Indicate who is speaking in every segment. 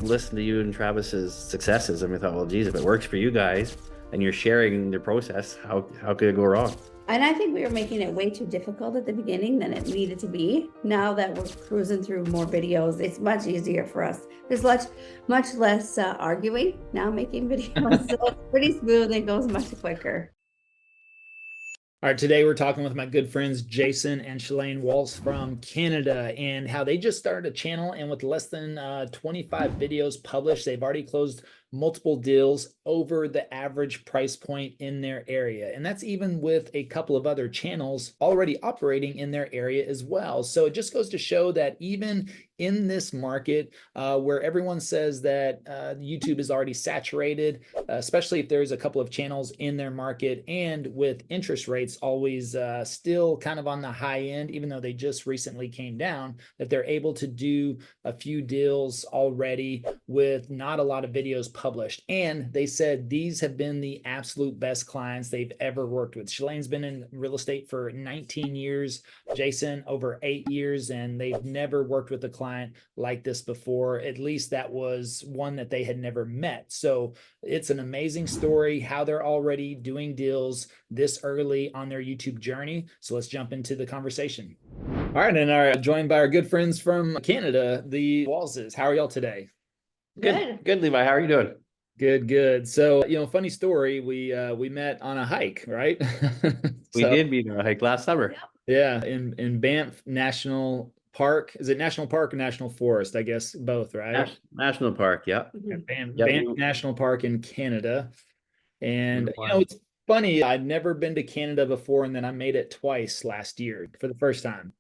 Speaker 1: listened to you and Travis's successes, and we thought, well, geez, if it works for you guys and you're sharing the process, how could it go wrong?
Speaker 2: And I think we were making it way too difficult at the beginning than it needed to be. Now that we're cruising through more videos, it's much easier for us. There's much less arguing now making videos, so it's pretty smooth and goes much quicker.
Speaker 3: All right, today we're talking with my good friends Jason and Shelaine Walz from Canada, and how they just started a channel, and with less than 25 videos published, they've already closed multiple deals over the average price point in their area. And that's even with a couple of other channels already operating in their area as well. So it just goes to show that even in this market where everyone says that YouTube is already saturated, especially if there's a couple of channels in their market, and with interest rates always still kind of on the high end, even though they just recently came down, that they're able to do a few deals already with not a lot of videos published. And they said these have been the absolute best clients they've ever worked with. Shelaine's been in real estate for 19 years, Jason over 8 years, and they've never worked with a client like this before. At least that was one that they had never met. So it's an amazing story how they're already doing deals this early on their YouTube journey. So let's jump into the conversation. All right, and are joined by our good friends from Canada, the Walzes. How are y'all today?
Speaker 1: Good, Levi. How are you doing?
Speaker 3: Good. So, funny story. We met on a hike, right?
Speaker 1: We did meet on a hike last summer.
Speaker 3: Yeah, in Banff National Park. Is it National Park or National Forest? I guess both, right?
Speaker 1: National Park, yeah.
Speaker 3: Banff National Park in Canada. And
Speaker 1: Wow.
Speaker 3: it's funny. I'd never been to Canada before, and then I made it twice last year for the first time.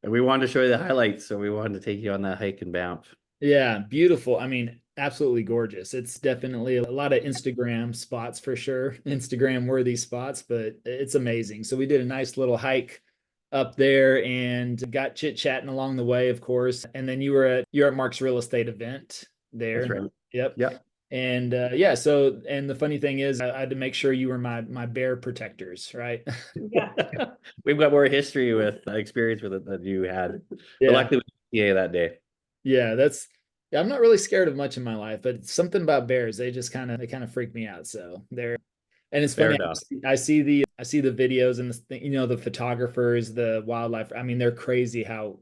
Speaker 1: And we wanted to show you the highlights, so we wanted to take you on that hike in Banff.
Speaker 3: Yeah, beautiful. I mean, absolutely gorgeous. It's definitely a lot of Instagram spots for sure, Instagram worthy spots, but it's amazing. So we did a nice little hike up there and got chit chatting along the way, of course. And then you're at Mark's real estate event there.
Speaker 1: That's right.
Speaker 3: Yep. And so, and the funny thing is I had to make sure you were my bear protectors, right?
Speaker 2: Yeah.
Speaker 1: We've got more history with experience with it than you had.
Speaker 3: Yeah.
Speaker 1: But luckily we had that day.
Speaker 3: Yeah, I'm not really scared of much in my life, but something about bears, they kind of freak me out. So and it's funny. I see the videos and the photographers, the wildlife. I mean, they're crazy how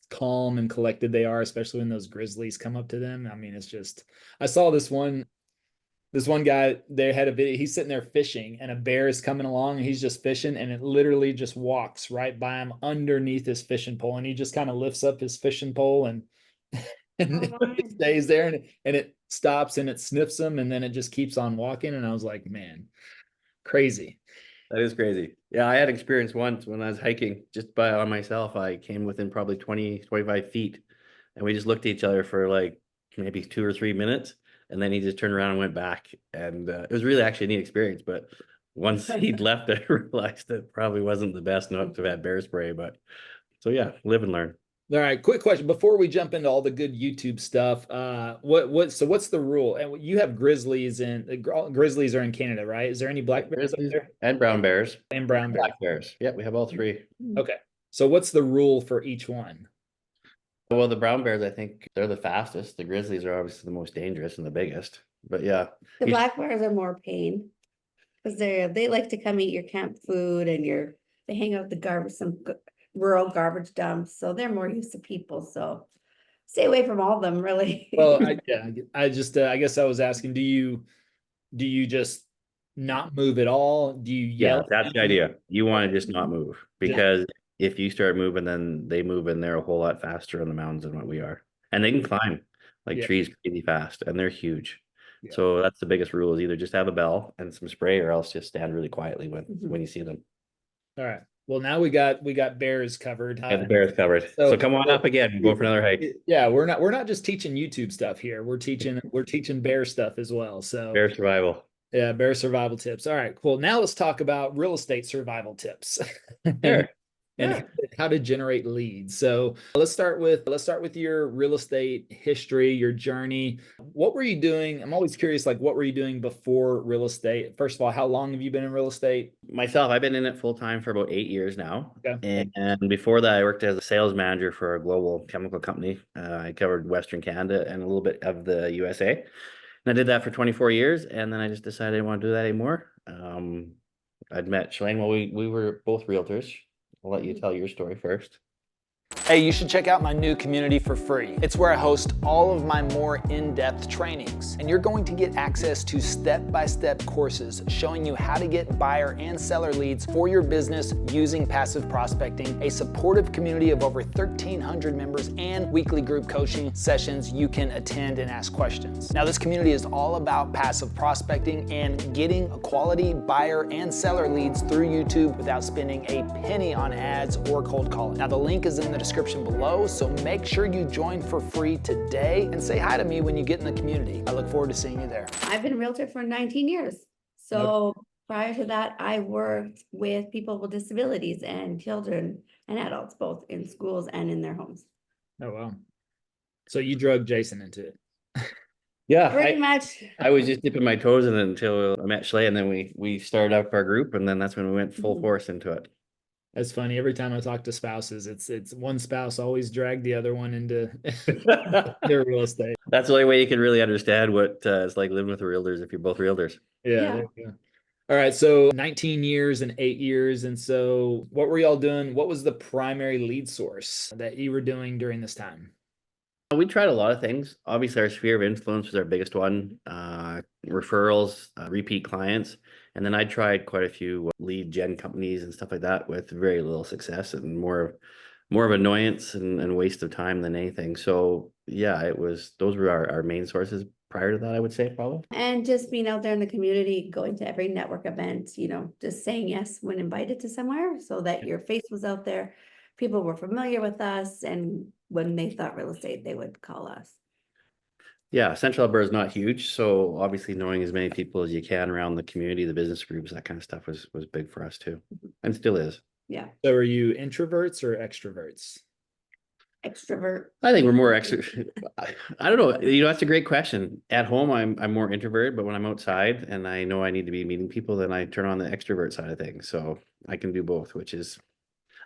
Speaker 3: calm and collected they are, especially when those grizzlies come up to them. I mean, it's just, I saw this one guy, they had a video, he's sitting there fishing and a bear is coming along and he's just fishing, and it literally just walks right by him underneath his fishing pole, and he just kind of lifts up his fishing pole and it stays there, and it stops and it sniffs him, and then it just keeps on walking. And I was like, man, crazy.
Speaker 1: That is crazy. Yeah, I had experience once when I was hiking just on myself. I came within probably 20-25 feet, and we just looked at each other for like maybe 2 or 3 minutes, and then he just turned around and went back. And it was really actually a neat experience. But once he'd left, I realized it probably wasn't the best not to have bear spray. But so yeah, live and learn.
Speaker 3: All right, quick question before we jump into all the good YouTube stuff. What's the rule? And you have grizzlies, and grizzlies are in Canada, right? Is there any black bears up there?
Speaker 1: And brown bears.
Speaker 3: And brown bears.
Speaker 1: Black bears. Yeah, we have all three.
Speaker 3: Okay. So what's the rule for each one?
Speaker 1: Well, the brown bears, I think they're the fastest. The grizzlies are obviously the most dangerous and the biggest. But yeah.
Speaker 2: The black bears are more pain because they like to come eat your camp food, and they hang out the rural garbage dumps, so they're more used to people. So stay away from all of them, really.
Speaker 3: Well, I guess I was asking, do you just not move at all? Do you yell?
Speaker 1: Yeah, that's the idea. You want to just not move, because if you start moving, then they move, and they're a whole lot faster on the mountains than what we are. And they can climb like trees crazy fast, and they're huge. Yeah. So that's the biggest rule, is either just have a bell and some spray, or else just stand really quietly when you see them. All
Speaker 3: right. Well, now we got bears covered.
Speaker 1: Yeah, the bears covered. So come on up again. We'll go for another hike.
Speaker 3: Yeah, we're not just teaching YouTube stuff here. We're teaching bear stuff as well. So
Speaker 1: bear survival.
Speaker 3: Yeah, bear survival tips. All right, cool. Now let's talk about real estate survival tips.
Speaker 1: Sure.
Speaker 3: and
Speaker 1: Yeah.
Speaker 3: how to generate leads. So let's start with your real estate history, your journey. What were you doing? I'm always curious, like what were you doing before real estate? First of all, how long have you been in real estate?
Speaker 1: Myself, I've been in it full time for about 8 years now.
Speaker 3: Okay.
Speaker 1: And before that, I worked as a sales manager for a global chemical company. I covered Western Canada and a little bit of the USA. And I did that for 24 years. And then I just decided I didn't want to do that anymore. I'd met Shelaine. Well, we were both realtors. I'll let you tell your story first.
Speaker 3: Hey, you should check out my new community for free. It's where I host all of my more in-depth trainings, and you're going to get access to step-by-step courses showing you how to get buyer and seller leads for your business using passive prospecting, a supportive community of over 1,300 members, and weekly group coaching sessions you can attend and ask questions. Now, this community is all about passive prospecting and getting quality buyer and seller leads through YouTube without spending a penny on ads or cold calling. Now, the link is in the description below, so make sure you join for free today and say hi to me when you get in the community. I look forward to seeing you there.
Speaker 2: I've been a realtor for 19 years. So prior to that, I worked with people with disabilities and children and adults, both in schools and in their homes.
Speaker 3: Oh, wow. So you drug Jason into it.
Speaker 1: Yeah,
Speaker 2: Pretty much.
Speaker 1: I was just dipping my toes in it until I met Shelaine, and then we started up our group, and then that's when we went full force into it.
Speaker 3: That's funny. Every time I talk to spouses, it's one spouse always dragged the other one into their real estate.
Speaker 1: That's the only way you can really understand what it's like living with realtors if you're both realtors.
Speaker 3: Yeah. There you go. All right. So 19 years and 8 years. And so what were y'all doing? What was the primary lead source that you were doing during this time?
Speaker 1: We tried a lot of things. Obviously, our sphere of influence was our biggest one. Referrals, repeat clients. And then I tried quite a few lead gen companies and stuff like that with very little success and more of annoyance and waste of time than anything. So yeah, those were our main sources prior to that, I would say, probably.
Speaker 2: And just being out there in the community, going to every network event, just saying yes when invited to somewhere so that your face was out there. People were familiar with us, and when they thought real estate, they would call us.
Speaker 1: Yeah, Central Alberta is not huge, so obviously knowing as many people as you can around the community, the business groups, that kind of stuff was big for us too, and still is.
Speaker 2: Yeah.
Speaker 3: So are you introverts or extroverts?
Speaker 2: Extrovert.
Speaker 1: I think we're more extrovert. I don't know. That's a great question. At home, I'm more introverted, but when I'm outside and I know I need to be meeting people, then I turn on the extrovert side of things. So I can do both, which is,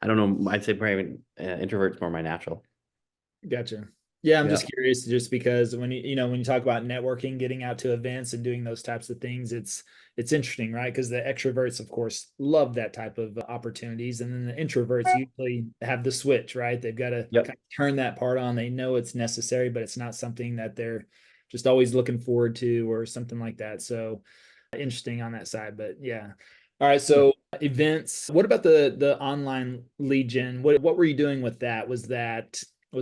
Speaker 1: I don't know. I'd say probably introvert's more my natural.
Speaker 3: Gotcha. Yeah, I'm just curious, just because when you talk about networking, getting out to events and doing those types of things, it's interesting, right? Because the extroverts, of course, love that type of opportunities, and then the introverts usually have the switch, right? They've got to kind of turn that part on. They know it's necessary, but it's not something that they're just always looking forward to or something like that. So interesting on that side, but yeah. All right, so events. What about the online lead gen? What were you doing with that? Was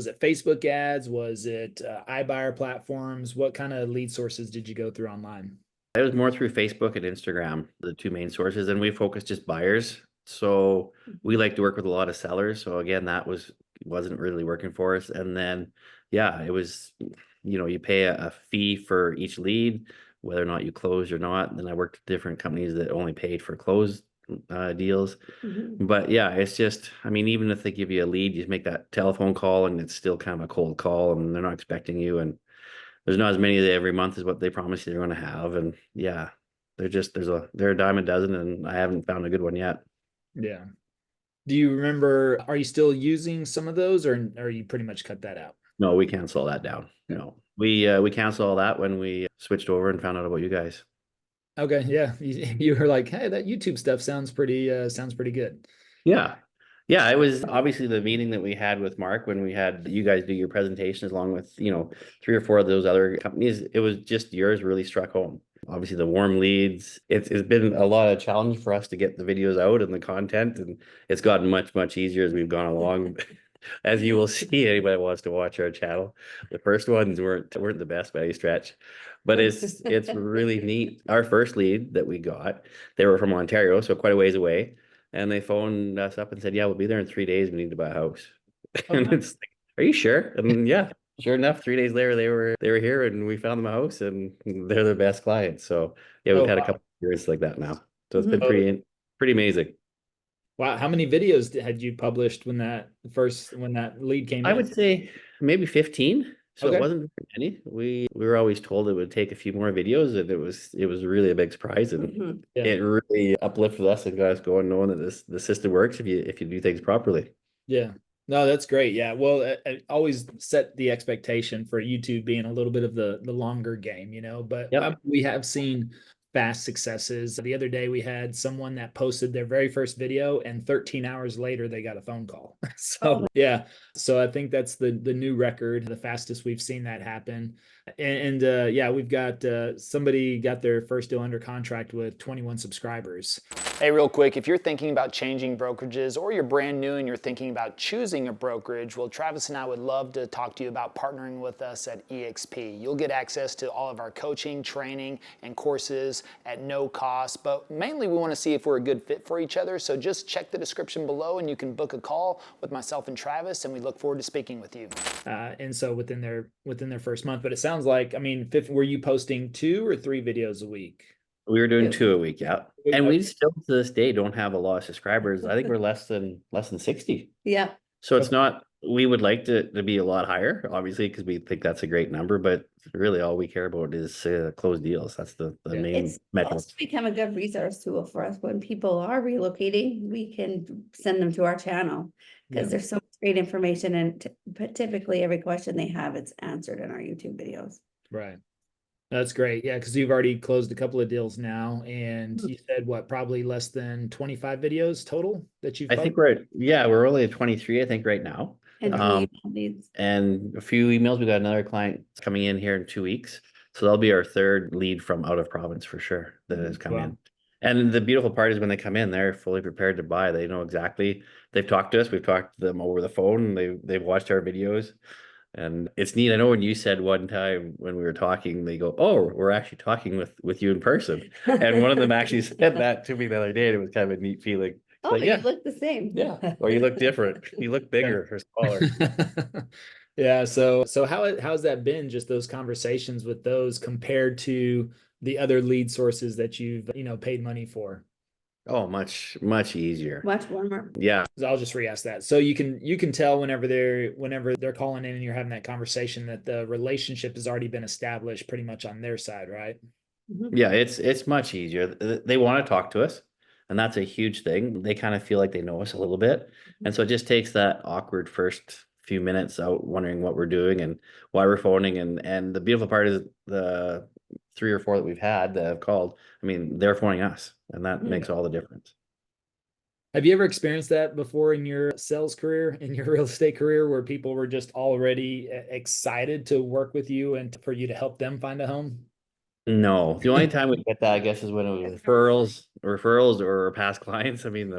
Speaker 3: it Facebook ads? Was it iBuyer platforms? What kind of lead sources did you go through online?
Speaker 1: It was more through Facebook and Instagram, the two main sources, and we focused just buyers. So we like to work with a lot of sellers. So again, that wasn't really working for us. And then, yeah, it was, you pay a fee for each lead, whether or not you close or not. And then I worked with different companies that only paid for closed deals. But yeah, it's just, even if they give you a lead, you make that telephone call and it's still kind of a cold call and they're not expecting you, and there's not as many every month as what they promise you they're going to have. And yeah, they're a dime a dozen, and I haven't found a good one yet.
Speaker 3: Yeah. Do you remember, are you still using some of those, or you pretty much cut that out?
Speaker 1: No, we cancel that down. No, we canceled all that when we switched over and found out about you guys.
Speaker 3: Okay, yeah, you were like, hey, that YouTube stuff sounds pretty good.
Speaker 1: Yeah. It was obviously the meeting that we had with Mark when we had you guys do your presentations along with, 3 or 4 of those other companies. It was just yours really struck home. Obviously the warm leads, it's been a lot of challenge for us to get the videos out and the content, and it's gotten much, much easier as we've gone along. As you will see, anybody wants to watch our channel, the first ones weren't the best by any stretch, but it's really neat. Our first lead that we got, they were from Ontario, so quite a ways away, and they phoned us up and said, "Yeah, we'll be there in 3 days. We need to buy a house." And it's like, "Are you sure?" And yeah, sure enough, 3 days later they were here, and we found them a house, and they're their best clients. So yeah, we've had a couple of years like that now, so it's been pretty amazing.
Speaker 3: Wow. How many videos had you published when that lead came
Speaker 1: I
Speaker 3: in?
Speaker 1: would say maybe 15. So it
Speaker 3: Okay.
Speaker 1: wasn't very many. We were always told it would take a few more videos, and it was really a big surprise, and
Speaker 2: Mhm.
Speaker 3: Yeah.
Speaker 1: it really uplifted us and got us going, knowing that the system works if you do things properly.
Speaker 3: Yeah. No, that's great. Yeah. Well, I always set the expectation for YouTube being a little bit of the longer game, but
Speaker 1: Yep.
Speaker 3: we have seen fast successes. The other day we had someone that posted their very first video and 13 hours later they got a phone call. So, yeah. So I think that's the new record, the fastest we've seen that happen. Yeah, we've got somebody got their first deal under contract with 21 subscribers. Hey, real quick, if you're thinking about changing brokerages or you're brand new and you're thinking about choosing a brokerage, well, Travis and I would love to talk to you about partnering with us at EXP. You'll get access to all of our coaching, training, and courses at no cost, but mainly we want to see if we're a good fit for each other. So just check the description below and you can book a call with myself and Travis, and we look forward to speaking with you. And so within their first month, but it sounds like, I mean, were you posting 2 or 3 videos a week?
Speaker 1: We were doing
Speaker 2: Yeah.
Speaker 1: 2 a week, yeah. And we still to this day don't have a lot of subscribers. I think we're less than 60.
Speaker 2: Yeah.
Speaker 1: So it's not, we would like to be a lot higher, obviously, because we think that's a great number, but really all we care about is closed deals. That's the
Speaker 3: Yeah.
Speaker 1: main
Speaker 2: It's
Speaker 1: metric.
Speaker 2: also become a good resource tool for us when people are relocating. We can send them to our channel because
Speaker 3: Yeah.
Speaker 2: there's so much great information, and but typically every question they have, it's answered in our YouTube videos.
Speaker 3: Right. That's great. Yeah, because you've already closed a couple of deals now, and you said what, probably less than 25 videos total that you've
Speaker 1: I think
Speaker 3: published?
Speaker 1: we're only at 23, I think, right now.
Speaker 2: And
Speaker 1: Um,
Speaker 2: leads.
Speaker 1: and a few emails. We got another client coming in here in 2 weeks. So that'll be our third lead from out of province for sure that has come
Speaker 3: Wow.
Speaker 1: in. And the beautiful part is when they come in, they're fully prepared to buy. They know exactly, they've talked to us, we've talked to them over the phone, they've watched our videos. And it's neat. I know when you said one time when we were talking, they go, "Oh, we're actually talking with you in person." And one of them actually said that to me the other day. And it was kind of a neat feeling. It's
Speaker 2: Oh,
Speaker 1: like,
Speaker 2: you
Speaker 1: yeah,
Speaker 2: look the same.
Speaker 1: yeah. Or you look different. You look bigger or smaller.
Speaker 3: Yeah. So how's that been? Just those conversations with those compared to the other lead sources that you've, paid money for?
Speaker 1: Oh, much, much easier.
Speaker 2: Much warmer.
Speaker 1: Yeah.
Speaker 3: So I'll just re-ask that. So you can tell whenever they're calling in and you're having that conversation that the relationship has already been established pretty much on their side, right?
Speaker 2: Mhm.
Speaker 1: Yeah, it's much easier. They want to talk to us, and that's a huge thing. They kind of feel like they know us a little bit. And so it just takes that awkward first few minutes out wondering what we're doing and why we're phoning. And the beautiful part is the 3 or 4 that we've had that have called, I mean, they're phoning us, and that makes all the difference.
Speaker 3: Have you ever experienced that before in your sales career, in your real estate career, where people were just already excited to work with you and for you to help them find a home?
Speaker 1: No, the only time we get that, I guess, is when it was referrals or past clients. I mean, the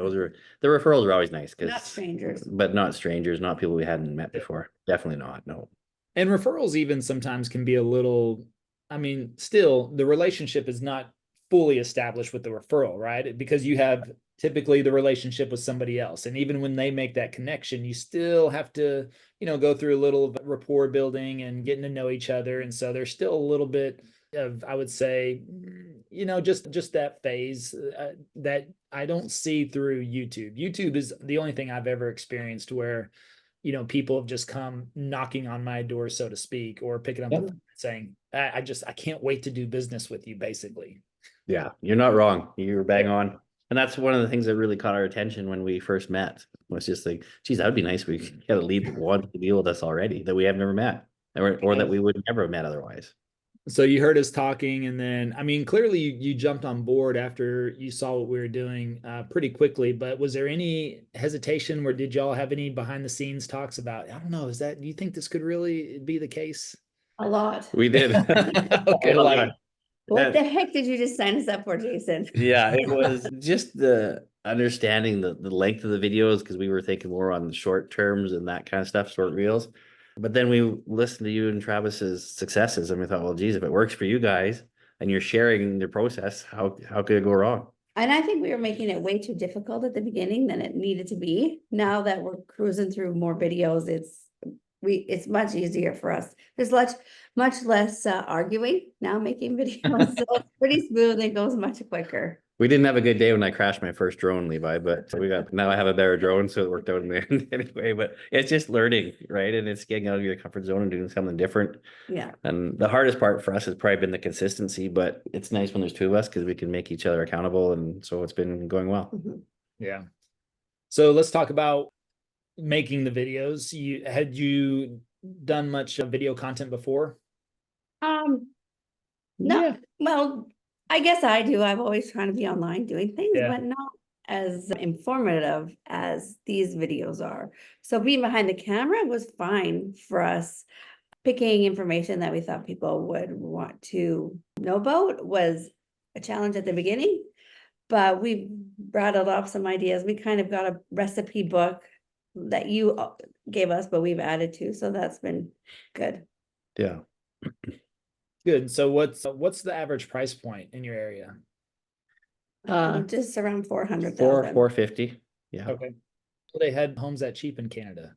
Speaker 1: referrals are always nice
Speaker 2: Not
Speaker 1: because,
Speaker 2: strangers.
Speaker 1: but not strangers, not people we hadn't met before. Definitely not. No.
Speaker 3: And referrals even sometimes can be a little, I mean, still the relationship is not fully established with the referral, right? Because you have typically the relationship with somebody else. And even when they make that connection, you still have to, go through a little rapport building and getting to know each other. And so there's still a little bit of, I would say, just that phase that I don't see through YouTube. YouTube is the only thing I've ever experienced where people have just come knocking on my door, so to speak, or picking up the phone and saying, I can't wait to do business with you, basically.
Speaker 1: Yeah, you're not wrong. You're bang on. And that's one of the things that really caught our attention when we first met. Was just like, geez, that would be nice if we could get a lead that wanted to deal with us already that we have never met, or that we would never have met otherwise.
Speaker 3: So you heard us talking, and then, I mean, clearly you jumped on board after you saw what we were doing pretty quickly, but was there any hesitation where did y'all have any behind the scenes talks about, I don't know, do you think this could really be the case?
Speaker 2: A lot.
Speaker 1: We did.
Speaker 3: Okay, like,
Speaker 2: What the heck did you just sign us up for, Jason?
Speaker 1: Yeah, it was just the understanding the length of the videos because we were thinking more on the short terms and that kind of stuff, short reels. But then we listened to you and Travis's successes, and we thought, well, geez, if it works for you guys and you're sharing the process, how could it go wrong?
Speaker 2: And I think we were making it way too difficult at the beginning than it needed to be. Now that we're cruising through more videos, it's much easier for us. There's much less arguing now making videos, so it's pretty smooth. It goes much quicker.
Speaker 1: We didn't have a good day when I crashed my first drone, Levi, but now I have a better drone, so it worked out in the end anyway. But it's just learning, right? And it's getting out of your comfort zone and doing something different.
Speaker 2: Yeah.
Speaker 1: And the hardest part for us has probably been the consistency, but it's nice when there's two of us because we can make each other accountable. And so it's been going well.
Speaker 2: Mhm.
Speaker 3: Yeah. So let's talk about making the videos. Had you done much video content before?
Speaker 2: No,
Speaker 3: Yeah.
Speaker 2: well, I guess I do. I'm always trying to be online doing things,
Speaker 3: Yeah.
Speaker 2: but not as informative as these videos are. So being behind the camera was fine for us. Picking information that we thought people would want to know about was a challenge at the beginning, but we rattled off some ideas. We kind of got a recipe book that you gave us, but we've added to, so that's been good.
Speaker 1: Yeah.
Speaker 3: Good. So what's the average price point in your area?
Speaker 2: Just around 400,000.
Speaker 1: 450. Yeah.
Speaker 3: Okay. So they had homes that cheap in Canada.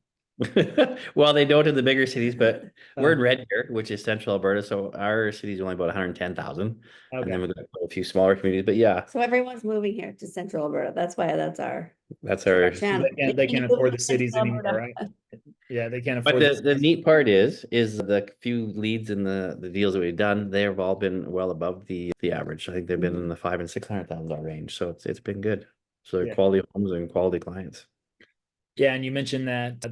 Speaker 1: Well, they don't in the bigger cities, but we're in Red Deer, which is central Alberta. So our city is only about 110,000. And then
Speaker 3: Okay.
Speaker 1: we've got a few smaller communities. But yeah,
Speaker 2: So everyone's moving here to Central Alberta. That's why that's our channel.
Speaker 3: They can't afford the cities
Speaker 2: Central
Speaker 3: anymore,
Speaker 2: Alberta.
Speaker 3: right? Yeah, they can't
Speaker 1: but
Speaker 3: afford
Speaker 1: the neat part is the few leads and the deals that we've done, they've all been well above the average. I think they've been in the $500,000 and $600,000 range. So it's been good. So they're
Speaker 3: Yeah.
Speaker 1: quality homes and quality clients.
Speaker 3: Yeah, and you mentioned that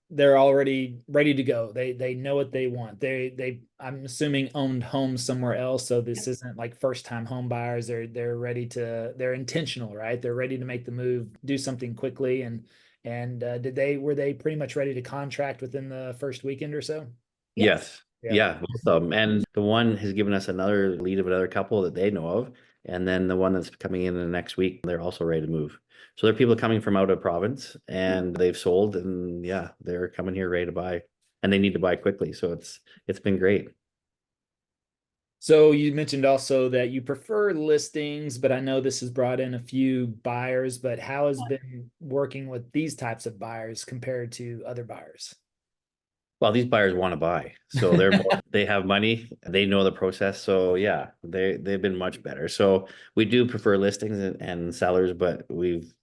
Speaker 3: they're already ready to go. They know what they want. They I'm assuming owned homes somewhere else, so this isn't like first time home buyers. They're ready to, they're intentional, right? They're ready to make the move, do something quickly. And were they pretty much ready to contract within the first weekend or so?
Speaker 1: Yes.
Speaker 3: Yeah.
Speaker 1: Yeah, both of them. And the one has given us another lead of another couple that they know of. And then the one that's coming in the next week, they're also ready to move. So there are people coming from out of province and they've sold, and yeah, they're coming here ready to buy, and they need to buy quickly. So it's been great.
Speaker 3: So you mentioned also that you prefer listings, but I know this has brought in a few buyers, but how has been working with these types of buyers compared to other buyers?
Speaker 1: Well, these buyers want to buy. So they have money, they know the process. So yeah, they've been much better. So we do prefer listings and sellers, but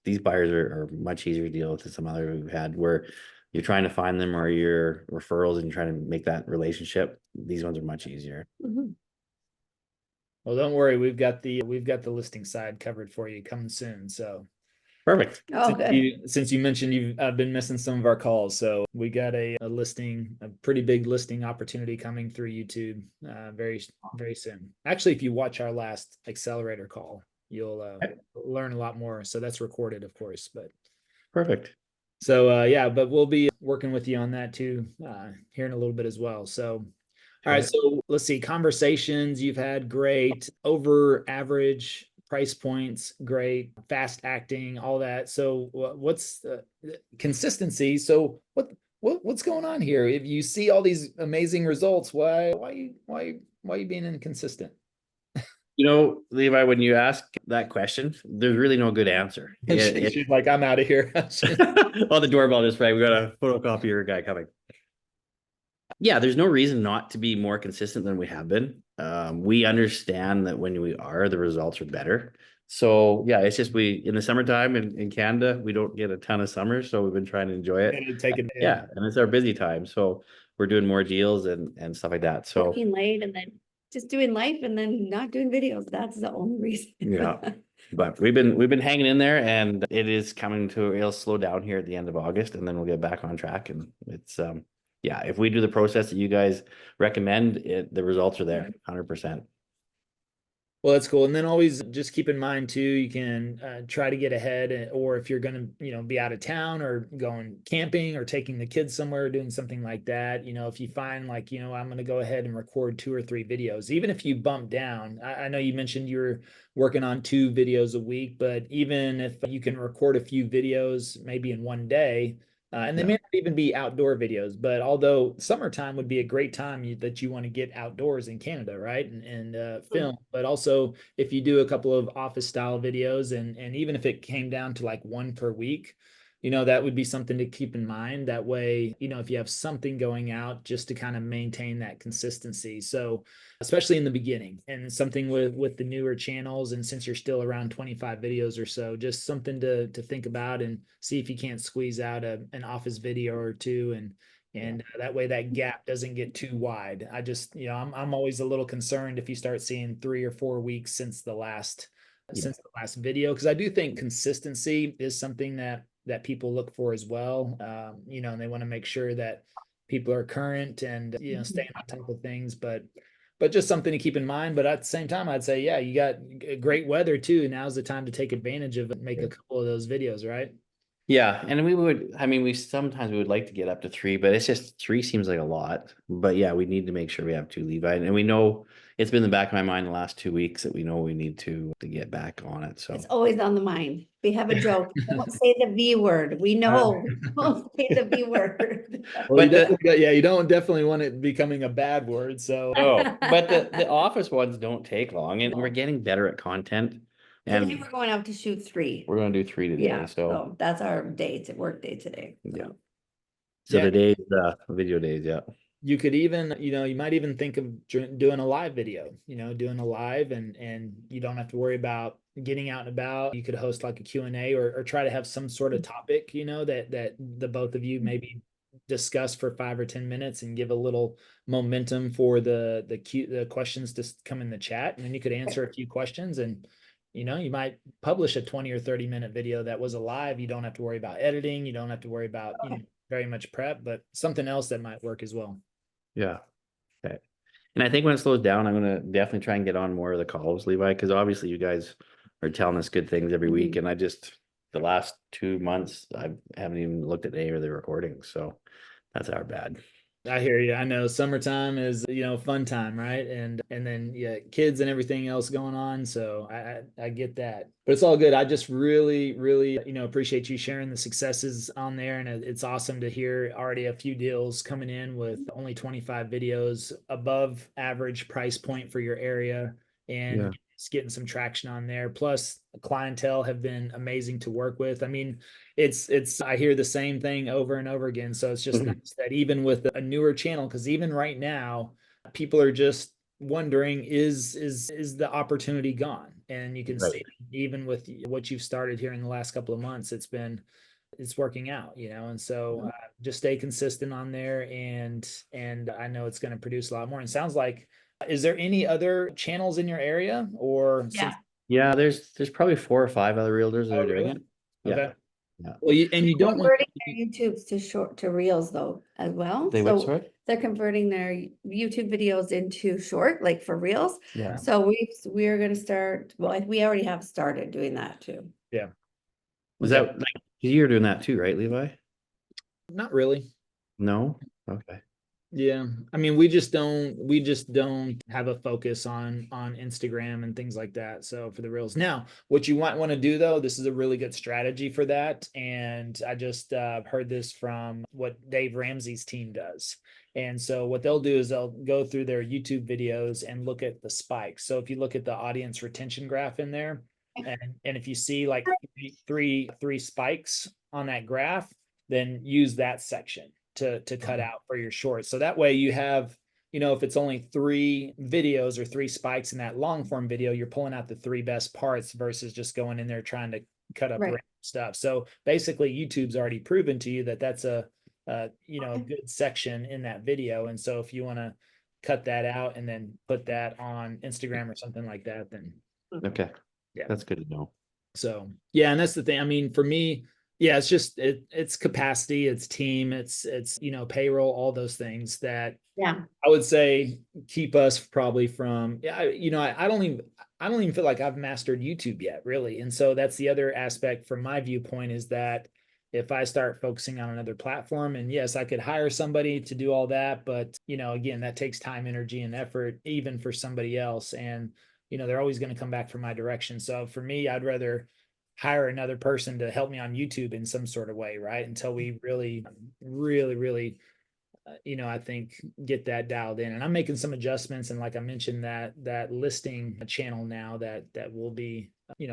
Speaker 1: these buyers are much easier to deal with than some other we've had where you're trying to find them or your referrals and you're trying to make that relationship. These ones are much easier.
Speaker 2: Mhm.
Speaker 3: Well, don't worry, we've got the listing side covered for you coming soon. So
Speaker 1: Perfect.
Speaker 2: Oh, good.
Speaker 3: since you mentioned you've been missing some of our calls, so we got a pretty big listing opportunity coming through YouTube very soon. Actually, if you watch our last accelerator call, you'll learn a lot more. So that's recorded, of course, but
Speaker 1: Perfect.
Speaker 3: so yeah, but we'll be working with you on that too here in a little bit as well. So all right, so let's see. Conversations you've had, great. Over average price points, great. Fast acting, all that. So what's consistency? So what's going on here? If you see all these amazing results, why you being inconsistent?
Speaker 1: You know, Levi, when you ask that question, there's really no good answer.
Speaker 3: She's like, I'm out of here.
Speaker 1: Oh, the doorbell just rang. We got a photocopier guy coming. Yeah, there's no reason not to be more consistent than we have been. We understand that when we are, the results are better. So yeah, it's just in the summertime in Canada, we don't get a ton of summers, so we've been trying to enjoy it.
Speaker 3: Take it.
Speaker 1: Yeah, and it's our busy time, so we're doing more deals and stuff like that. So
Speaker 2: Working late and then just doing life and then not doing videos. That's the only reason.
Speaker 1: yeah, but we've been hanging in there, and it'll slow down here at the end of August, and then we'll get back on track. And it's yeah, if we do the process that you guys recommend, the results are there 100%.
Speaker 3: Well, that's cool. And then always just keep in mind too, you can try to get ahead, or if you're going to, be out of town or going camping or taking the kids somewhere, doing something like that, if you find like, I'm going to go ahead and record 2 or 3 videos, even if you bump down. I know you mentioned you're working on 2 videos a week, but even if you can record a few videos maybe in one day, and they may not even be outdoor videos, but although summertime would be a great time that you want to get outdoors in Canada, right? And film, but also if you do a couple of office style videos and even if it came down to like 1 per week, that would be something to keep in mind. That way, if you have something going out, just to kind of maintain that consistency. So especially in the beginning, and something with the newer channels, and since you're still around 25 videos or so, just something to think about and see if you can't squeeze out an office video or two, and that way that gap doesn't get too wide. I just, I'm always a little concerned if you start seeing 3 or 4 weeks since the last video, because I do think consistency is something that people look for as well. And they want to make sure that people are current and staying on top of things, but just something to keep in mind. But at the same time, I'd say, yeah, you got great weather too. Now's the time to take advantage of it, make a couple of those videos, right?
Speaker 1: Yeah, and we sometimes we would like to get up to 3, but it's just 3 seems like a lot. But yeah, we need to make sure we have 2, Levi, and we know it's been in the back of my mind the last 2 weeks that we know we need to get back on it. So
Speaker 2: It's always on the mind. We have a joke. Don't say the V word. We know. Don't say the V word.
Speaker 3: Well,
Speaker 1: But
Speaker 3: you don't definitely want it becoming a bad word. So
Speaker 1: but the office ones don't take long, and we're getting better at content.
Speaker 2: Today
Speaker 1: And
Speaker 2: we're going out to shoot 3.
Speaker 1: we're going to do 3 today.
Speaker 2: Yeah,
Speaker 1: So
Speaker 2: so that's our work day today.
Speaker 1: yeah.
Speaker 2: So.
Speaker 1: So today is video days. Yeah.
Speaker 3: You could even, you might even think of doing a live video, doing a live, and you don't have to worry about getting out and about. You could host like a Q&A, or try to have some sort of topic, that the both of you maybe discuss for 5 or 10 minutes and give a little momentum for the questions to come in the chat. And then you could answer a few questions, and you might publish a 20 or 30-minute video that was a live. You don't have to worry about editing. You don't have to worry about very much prep, but something else that might work as well.
Speaker 1: Yeah. Okay. And I think when it slows down, I'm going to definitely try and get on more of the calls, Levi, because obviously you guys are telling us good things every week. And the last 2 months, I haven't even looked at any of the recordings. So that's our bad.
Speaker 3: I hear you. I know summertime is, fun time, right? And then kids and everything else going on. So I get that, but it's all good. I just really, really, appreciate you sharing the successes on there. And it's awesome to hear already a few deals coming in with only 25 videos, above average price point for your area, and it's getting some traction on there. Plus, the clientele have been amazing to work with. I mean, I hear the same thing over and over again. So it's just nice that even with a newer channel, because even right now, people are just wondering, is the opportunity gone? And you can see even with what you've started here in the last couple of months, it's working out, and so just stay consistent on there, and I know it's going to produce a lot more. And sounds like, is there any other channels in your area, or?
Speaker 1: Yeah, there's probably 4 or 5 other realtors that are doing it.
Speaker 3: Okay.
Speaker 1: Yeah.
Speaker 3: Well, you don't want
Speaker 2: converting their YouTubes to reels though as well.
Speaker 1: They what, sorry?
Speaker 2: They're converting their YouTube videos into short, like for reels.
Speaker 1: Yeah.
Speaker 2: So we're going to start. Well, we already have started doing that too.
Speaker 3: Yeah.
Speaker 1: Was that like you're doing that too, right, Levi?
Speaker 3: Not really.
Speaker 1: No. Okay.
Speaker 3: Yeah, I mean, we just don't have a focus on Instagram and things like that. So for the reels, now what you might want to do though, this is a really good strategy for that. And I just heard this from what Dave Ramsey's team does. And so what they'll do is they'll go through their YouTube videos and look at the spikes. So if you look at the audience retention graph in there, and if you see like three spikes on that graph, then use that section to cut out for your shorts. So that way you have, if it's only 3 videos or 3 spikes in that long form video, you're pulling out the 3 best parts versus just going in there trying to cut up random stuff. So basically YouTube's already proven to you that that's a good section in that video. And so if you want to cut that out and then put that on Instagram or something like that, then
Speaker 1: okay. Yeah, that's good to know.
Speaker 3: So yeah, and that's the thing. I mean, for me, yeah, it's just it's capacity, it's team, it's payroll, all those things that I would say keep us probably from I don't even feel like I've mastered YouTube yet, really. And so that's the other aspect from my viewpoint, is that if I start focusing on another platform, and yes, I could hire somebody to do all that, but again, that takes time, energy, and effort, even for somebody else. And they're always going to come back from my direction. So for me, I'd rather hire another person to help me on YouTube in some sort of way, right? Until we really, really, really, I think get that dialed in. And I'm making some adjustments. And like I mentioned, that listing channel now that we'll be,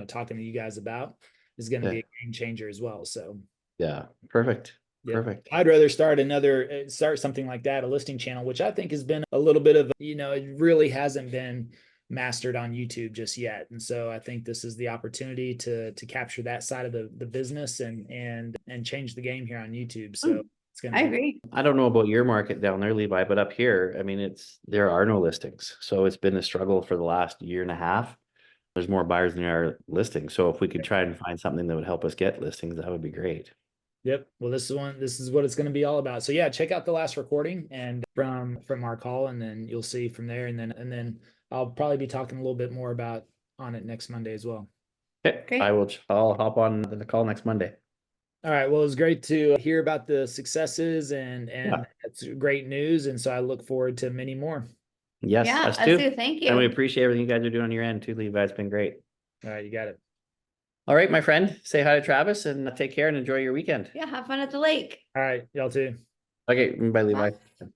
Speaker 3: talking to you guys about is going to be a game changer as well. So
Speaker 1: Yeah. Perfect.
Speaker 3: Yeah.
Speaker 1: Perfect.
Speaker 3: I'd rather start start something like that, a listing channel, which I think has been a little bit of, it really hasn't been mastered on YouTube just yet. And so I think this is the opportunity to capture that side of the business and change the game here on YouTube. So it's gonna
Speaker 2: I
Speaker 3: be
Speaker 2: agree.
Speaker 1: I don't know about your market down there, Levi, but up here, I mean, there are no listings. So it's been a struggle for the last year and a half. There's more buyers than there are listings. So if we could try and find something that would help us get listings, that would be great.
Speaker 3: Yep. Well, this is what it's going to be all about. So yeah, check out the last recording and from our call, and then you'll see from there. And then I'll probably be talking a little bit more about on it next Monday as well.
Speaker 1: Okay.
Speaker 2: Great.
Speaker 1: I'll hop on the call next Monday.
Speaker 3: All right. Well, it was great to hear about the successes and
Speaker 1: Yeah.
Speaker 3: it's great news. And so I look forward to many more.
Speaker 1: Yes,
Speaker 2: Yeah,
Speaker 1: us
Speaker 2: us
Speaker 1: too.
Speaker 2: too. Thank
Speaker 1: And we
Speaker 2: you.
Speaker 1: appreciate everything you guys are doing on your end too, Levi. It's been great.
Speaker 3: All right. You got it.
Speaker 1: All right, my friend. Say hi to Travis and take care and enjoy your weekend.
Speaker 2: Yeah, have fun at the lake.
Speaker 3: All right. Y'all too.
Speaker 1: Okay, bye, Levi.
Speaker 2: Bye.